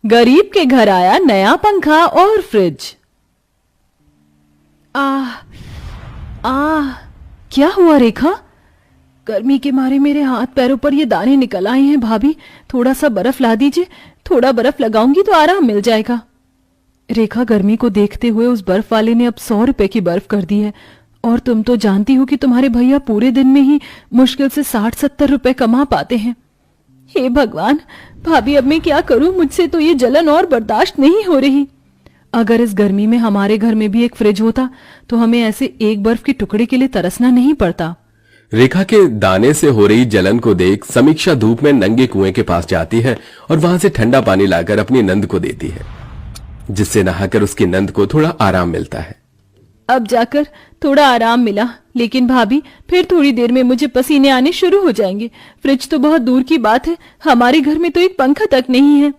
गरीब के घर आया नया पंखा और फ्रिज। आह आह, क्या हुआ रेखा? गर्मी के मारे मेरे हाथ पैरों पर ये दाने निकल आए हैं। भाभी, थोड़ा सा बर्फ ला दीजिए। थोड़ा बर्फ लगाऊंगी तो आराम मिल जाएगा। रेखा, गर्मी को देखते हुए उस बर्फ वाले ने अब 100 रुपए की बर्फ कर दी है। और तुम तो जानती हो कि तुम्हारे भैया पूरे दिन में ही मुश्किल से 60-70 रुपए कमा पाते हैं। हे भगवान, भाभी अब मैं क्या करूं? मुझसे तो ये जलन और बर्दाश्त नहीं हो रही। अगर इस गर्मी में हमारे घर में भी एक फ्रिज होता तो हमें ऐसे एक बर्फ के टुकड़े के लिए तरसना नहीं पड़ता। रेखा के दाने से हो रही जलन को देख समीक्षा धूप में नंगे कुएं के पास जाती है और वहां से ठंडा पानी लाकर अपनी नंद को देती है, जिससे नहाकर उसकी नंद को थोड़ा आराम मिलता है। अब जाकर थोड़ा आराम मिला, लेकिन भाभी फिर थोड़ी देर में मुझे पसीने आने शुरू हो जाएंगे। फ्रिज तो बहुत दूर की बात है, हमारे घर में तो एक पंखा तक नहीं है।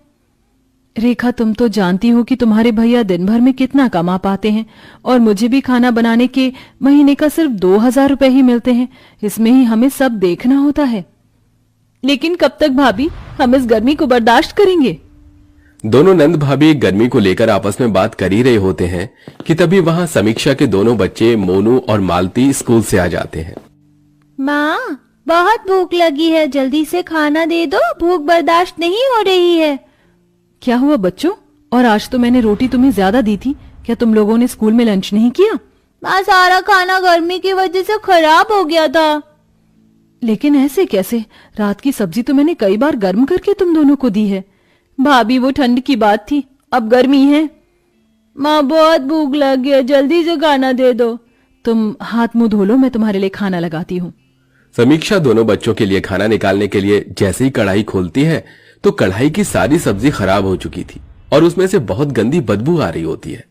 रेखा, तुम तो जानती हो कि तुम्हारे भैया दिन भर में कितना कमा पाते हैं और मुझे भी खाना बनाने के महीने का सिर्फ 2000 रुपए ही मिलते हैं। इसमें ही हमें सब देखना होता है। लेकिन कब तक भाभी हम इस गर्मी को बर्दाश्त करेंगे? दोनों नंद भाभी गर्मी को लेकर आपस में बात कर ही रहे होते हैं कि तभी वहां समीक्षा के दोनों बच्चे मोनू और मालती स्कूल से आ जाते हैं। माँ, बहुत भूख लगी है, जल्दी से खाना दे दो, भूख बर्दाश्त नहीं हो रही है। क्या हुआ बच्चों? और आज तो मैंने रोटी तुम्हें ज्यादा दी थी, क्या तुम लोगों ने स्कूल में लंच नहीं किया? माँ, सारा खाना गर्मी की वजह से खराब हो गया था। लेकिन ऐसे कैसे? रात की सब्जी तो मैंने कई बार गर्म करके तुम दोनों को दी है। भाभी, वो ठंड की बात थी, अब गर्मी है। माँ, बहुत भूख लगी है, जल्दी से खाना दे दो। तुम हाथ मुंह धो लो, मैं तुम्हारे लिए खाना लगाती हूँ। समीक्षा दोनों बच्चों के लिए खाना निकालने के लिए जैसे ही कढ़ाई खोलती है तो कढ़ाई की सारी सब्जी खराब हो चुकी थी और उसमें से बहुत गंदी बदबू आ रही होती है।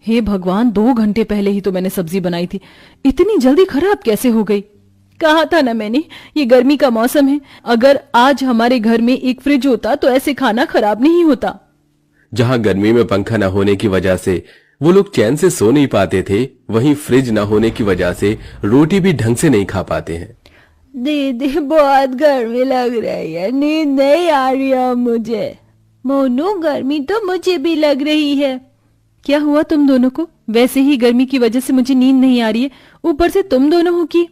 हे भगवान, 2 घंटे पहले ही तो मैंने सब्जी बनाई थी, इतनी जल्दी खराब कैसे हो गई? कहा था ना मैंने, ये गर्मी का मौसम है। अगर आज हमारे घर में एक फ्रिज होता तो ऐसे खाना खराब नहीं होता। जहां गर्मी में पंखा न होने की वजह से वो लोग चैन से सो नहीं पाते थे, वहीं फ्रिज न होने की वजह से रोटी भी ढंग से नहीं खा पाते हैं। दीदी, बहुत गर्मी लग रही है, नींद नहीं आ रही है मुझे। मोनू, गर्मी तो मुझे भी लग रही है। क्या हुआ तुम दोनों को? वैसे ही गर्मी की वजह से मुझे नींद नहीं आ रही है, ऊपर से तुम दोनों हो की।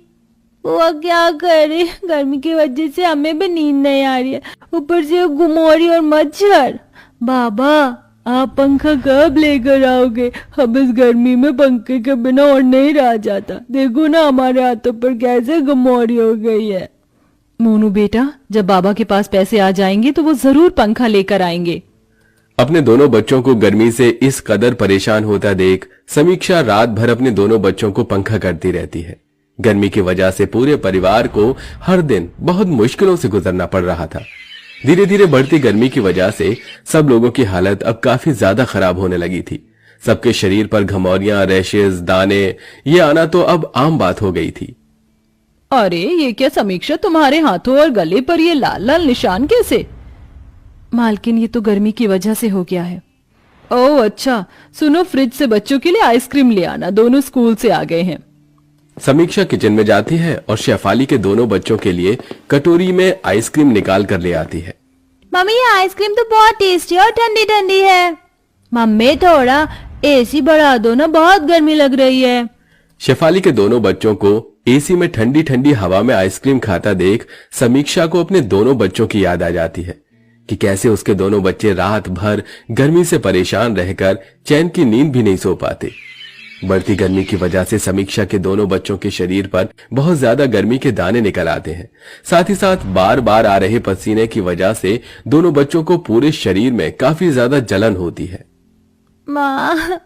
वो क्या करे, गर्मी की वजह से हमें भी नींद नहीं आ रही है, ऊपर से गुमोरी और मच्छर। बाबा, आप पंखा कब लेकर आओगे? अब इस गर्मी में पंखे के बिना और नहीं रहा जाता। देखो ना हमारे हाथों पर कैसे गुमोरी हो गई है। मोनू बेटा, जब बाबा के पास पैसे आ जाएंगे तो वो जरूर पंखा लेकर आएंगे। अपने दोनों बच्चों को गर्मी से इस कदर परेशान होता देख समीक्षा रात भर अपने दोनों बच्चों को पंखा करती रहती है। गर्मी की वजह से पूरे परिवार को हर दिन बहुत मुश्किलों से गुजरना पड़ रहा था। धीरे धीरे बढ़ती गर्मी की वजह से सब लोगों की हालत अब काफी ज्यादा खराब होने लगी थी। सबके शरीर पर घमौरियां, रैशेज, दाने ये आना तो अब आम बात हो गई थी। अरे ये क्या समीक्षा, तुम्हारे हाथों और गले पर ये लाल लाल निशान कैसे? मालकिन, ये तो गर्मी की वजह से हो गया है। ओह अच्छा, सुनो, फ्रिज से बच्चों के लिए आइसक्रीम ले आना, दोनों स्कूल से आ गए हैं। समीक्षा किचन में जाती है और शेफाली के दोनों बच्चों के लिए कटोरी में आइसक्रीम निकाल कर ले आती है। मम्मी, ये आइसक्रीम तो बहुत टेस्टी और ठंडी ठंडी है। मम्मी, थोड़ा एसी बढ़ा दो ना, बहुत गर्मी लग रही है। शेफाली के दोनों बच्चों को एसी में ठंडी ठंडी हवा में आइसक्रीम खाता देख समीक्षा को अपने दोनों बच्चों की याद आ जाती है कि कैसे उसके दोनों बच्चे रात भर गर्मी से परेशान रहकर चैन की नींद भी नहीं सो पाते। बढ़ती गर्मी की वजह से समीक्षा के दोनों बच्चों के शरीर पर बहुत ज्यादा गर्मी के दाने निकल आते हैं। साथ ही साथ बार बार आ रहे पसीने की वजह से दोनों बच्चों को पूरे शरीर में काफी ज्यादा जलन होती है। माँ,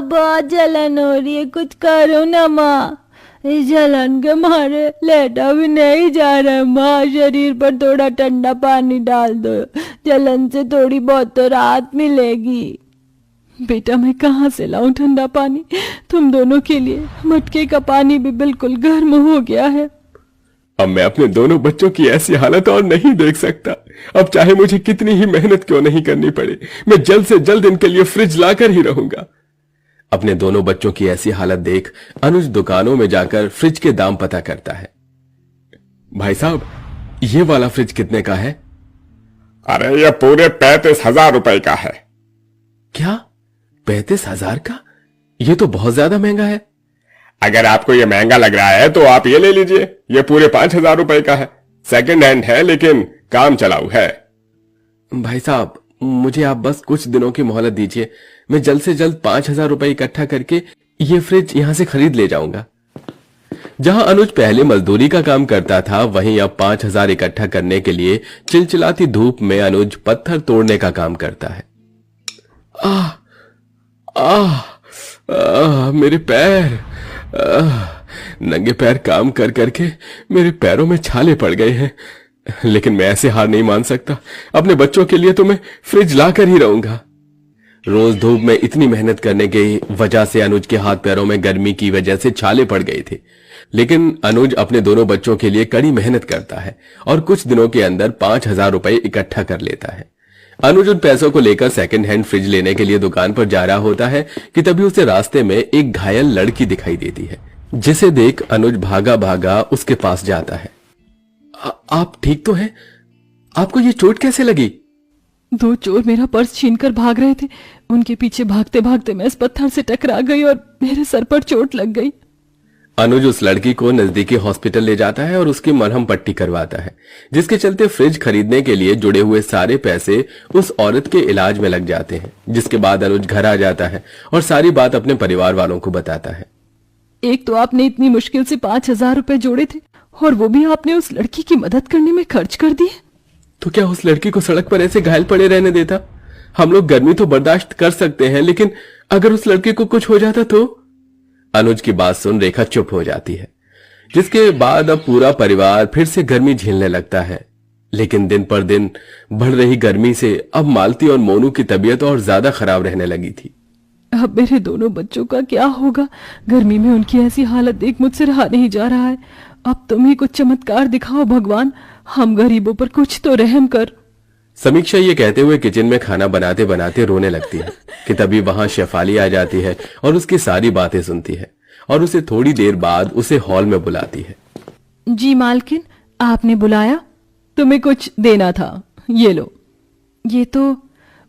बहुत जलन हो रही है, कुछ करो ना माँ। इस जलन के मारे लेटा भी नहीं जा रहा है। माँ, शरीर पर थोड़ा ठंडा पानी डाल दो, जलन से थोड़ी बहुत तो राहत मिलेगी। बेटा, मैं कहाँ से लाऊं ठंडा पानी तुम दोनों के लिए? मटके का पानी भी बिल्कुल गर्म हो गया है। अब मैं अपने दोनों बच्चों की ऐसी हालत और नहीं देख सकता। अब चाहे मुझे कितनी ही मेहनत क्यों नहीं करनी पड़े, मैं जल्द से जल्द इनके लिए फ्रिज लाकर ही रहूंगा। अपने दोनों बच्चों की ऐसी हालत देख अनुज दुकानों में जाकर फ्रिज के दाम पता करता है। भाई साहब, ये वाला फ्रिज कितने का है? अरे ये पूरे 35,000 रुपए का है। क्या 35,000 का? ये तो बहुत ज्यादा महंगा है। अगर आपको ये महंगा लग रहा है तो आप ये ले लीजिए, ये पूरे 5,000 रुपए का है। सेकंड हैंड है लेकिन काम चलाऊ है। भाई साहब, मुझे आप बस कुछ दिनों की मोहलत दीजिए। मैं जल्द से जल्द 5,000 रुपए इकट्ठा करके ये फ्रिज यहां से खरीद ले जाऊंगा। जहां अनुज पहले मजदूरी का काम करता था, वहीं अब 5,000 इकट्ठा करने के लिए चिलचिलाती धूप में अनुज पत्थर तोड़ने का काम करता है। आह आह आह, मेरे पैर। नंगे पैर काम कर करके मेरे पैरों में छाले पड़ गए हैं, लेकिन मैं ऐसे हार नहीं मान सकता। अपने बच्चों के लिए तो मैं फ्रिज ला कर ही रहूंगा। रोज धूप में इतनी मेहनत करने की वजह से अनुज के हाथ पैरों में गर्मी की वजह से छाले पड़ गए थे, लेकिन अनुज अपने दोनों बच्चों के लिए कड़ी मेहनत करता है और कुछ दिनों के अंदर 5,000 रुपए इकट्ठा कर लेता है। अनुज उन पैसों को लेकर सेकंड हैंड फ्रिज लेने के लिए दुकान पर जा रहा होता है कि तभी उसे रास्ते में एक घायल लड़की दिखाई देती है, जिसे देख अनुज भागा भागा उसके पास जाता है। आप ठीक तो हैं? आपको ये चोट कैसे लगी? 2 चोर मेरा पर्स छीनकर भाग रहे थे। उनके पीछे भागते भागते मैं इस पत्थर से टकरा गई और मेरे सर पर चोट लग गई। अनुज उस लड़की को नजदीकी हॉस्पिटल ले जाता है और उसकी मरहम पट्टी करवाता है, जिसके चलते फ्रिज खरीदने के लिए जुड़े हुए सारे पैसे उस औरत के इलाज में लग जाते हैं। जिसके बाद अनुज घर आ जाता है और सारी बात अपने परिवार वालों को बताता है। एक तो आपने इतनी मुश्किल से 5,000 रुपए जोड़े थे और वो भी आपने उस लड़की की मदद करने में खर्च कर दिए। तो क्या उस लड़की को सड़क पर ऐसे घायल पड़े रहने देता? हम लोग गर्मी तो बर्दाश्त कर सकते हैं, लेकिन अगर उस लड़के को कुछ हो जाता तो? अनुज की बात सुन रेखा चुप हो जाती है, जिसके बाद अब पूरा परिवार फिर से गर्मी झेलने लगता है। लेकिन दिन पर दिन बढ़ रही गर्मी से अब मालती और मोनू की तबीयत और ज्यादा खराब रहने लगी थी। अब मेरे दोनों बच्चों का क्या होगा? गर्मी में उनकी ऐसी हालत देख मुझसे रहा नहीं जा रहा है। अब तुम ही कुछ चमत्कार दिखाओ भगवान, हम गरीबों पर कुछ तो रहम कर। समीक्षा ये कहते हुए किचन में खाना बनाते बनाते रोने लगती है कि तभी वहां शेफाली आ जाती है और उसकी सारी बातें सुनती है और उसे थोड़ी देर बाद उसे हॉल में बुलाती है। जी मालकिन, आपने बुलाया? तुम्हें कुछ देना था, ये लो। ये तो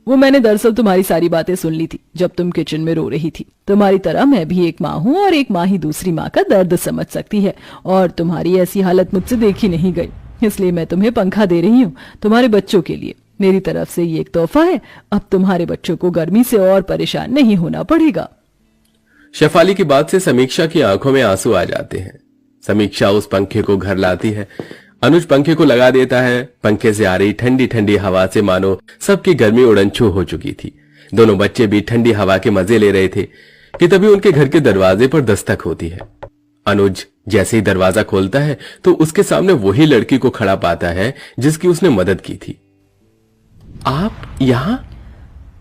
वो मैंने दरअसल तुम्हारी सारी बातें सुन ली थी जब तुम किचन में रो रही थी। तुम्हारी तरह मैं भी एक माँ हूँ और एक माँ ही दूसरी माँ का दर्द समझ सकती है, और तुम्हारी ऐसी हालत मुझसे देखी नहीं गई, इसलिए मैं तुम्हें पंखा दे रही हूँ तुम्हारे बच्चों के लिए। मेरी तरफ से ये एक तोहफा है। अब तुम्हारे बच्चों को गर्मी से और परेशान नहीं होना पड़ेगा। शेफाली की बात से समीक्षा की आंखों में आंसू आ जाते हैं। समीक्षा उस पंखे को घर लाती है। अनुज पंखे को लगा देता है। पंखे से आ रही ठंडी ठंडी हवा से मानो सबकी गर्मी उड़नछू हो चुकी थी। दोनों बच्चे भी ठंडी हवा के मजे ले रहे थे कि तभी उनके घर के दरवाजे पर दस्तक होती है। अनुज जैसे ही दरवाजा खोलता है तो उसके सामने वही लड़की को खड़ा पाता है जिसकी उसने मदद की थी। आप यहाँ?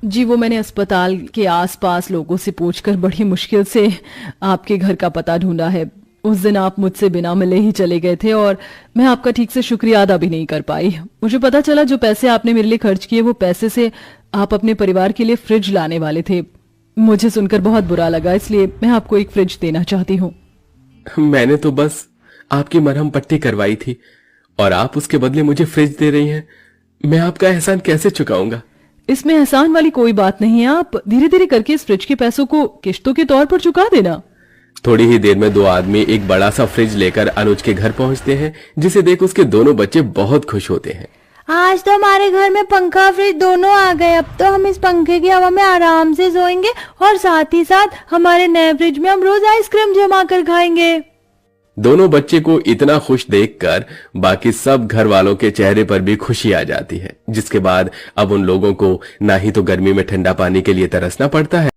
जी, वो मैंने अस्पताल के आसपास लोगों से पूछकर बड़ी मुश्किल से आपके घर का पता ढूंढा है। उस दिन आप मुझसे बिना मिले ही चले गए थे और मैं आपका ठीक से शुक्रिया अदा भी नहीं कर पाई। मुझे पता चला जो पैसे आपने मेरे लिए खर्च किए वो पैसे से आप अपने परिवार के लिए फ्रिज लाने वाले थे। मुझे सुनकर बहुत बुरा लगा, इसलिए मैं आपको एक फ्रिज देना चाहती हूँ। मैंने तो बस आपकी मरहम पट्टी करवाई थी और आप उसके बदले मुझे फ्रिज दे रही हैं। मैं आपका एहसान कैसे चुकाऊंगा? इसमें एहसान वाली कोई बात नहीं है। आप धीरे धीरे करके इस फ्रिज के पैसों को किश्तों के तौर पर चुका देना। थोड़ी ही देर में दो आदमी एक बड़ा सा फ्रिज लेकर अनुज के घर पहुंचते हैं, जिसे देख उसके दोनों बच्चे बहुत खुश होते हैं। आज तो हमारे घर में पंखा फ्रिज दोनों आ गए। अब तो हम इस पंखे की हवा में आराम से सोएंगे और साथ ही साथ हमारे नए फ्रिज में हम रोज आइसक्रीम जमा कर खाएंगे। दोनों बच्चे को इतना खुश देखकर बाकी सब घर वालों के चेहरे पर भी खुशी आ जाती है, जिसके बाद अब उन लोगों को ना ही तो गर्मी में ठंडा पानी के लिए तरसना पड़ता है